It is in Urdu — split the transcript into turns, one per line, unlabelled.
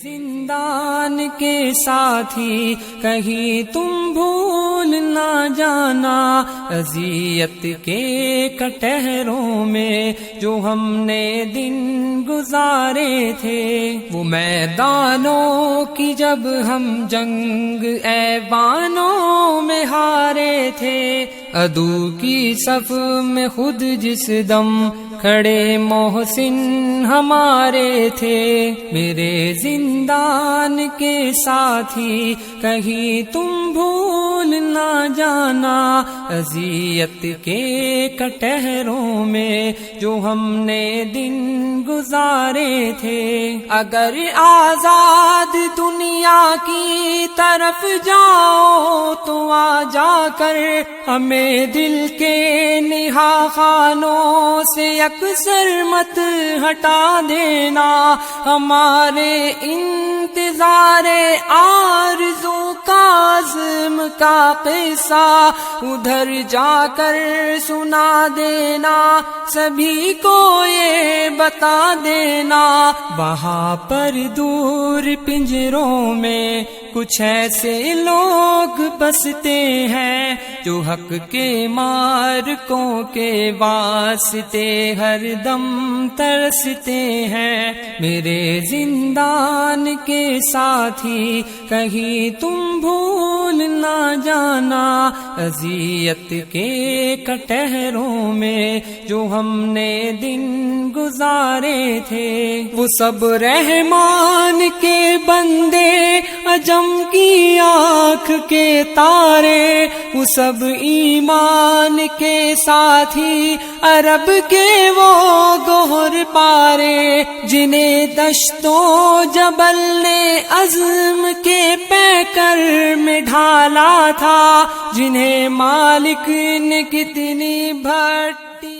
زندان کے ساتھی کہیں تم بھول نہ جانا، اذیت کے کٹہروں میں جو ہم نے دن گزارے تھے، وہ میدانوں کی جب ہم جنگ ایوانوں میں ہارے تھے، عدو کی صف میں خود جس دم کھڑے محسن ہمارے تھے، میرے زندان کے ساتھی کہیں تم بھول نہ جانا، اذیت کے کٹہروں میں جو ہم نے دن گزارے تھے، اگر آزاد دنیا کی طرف جاؤ تو آ جا کر ہمیں دل کے نہا خانوں سے اکثر مت ہٹا دینا، ہمارے انتظار آرزو کا عزم کا قصہ ادھر جا کر سنا دینا، سبھی کو یہ بتا دینا، وہاں پر دور پنجروں میں کچھ ایسے لوگ بستے ہیں جو حق کے مارکوں کے واسطے ہر دم ترستے ہیں، میرے زندان کے ساتھی کہیں تم بھول نہ جانا، اذیت کے کٹہروں میں جو ہم نے دن گزارے تھے، وہ سب رحمان کے بندے عجم کی آنکھ کے تارے، وہ سب ایمان کے ساتھی عرب کے وہ گوہر پارے، جنہیں دشتوں جبل نے عزم کے پیکر میں ڈھالا تھا، جنہیں مالک نے کتنی بھٹی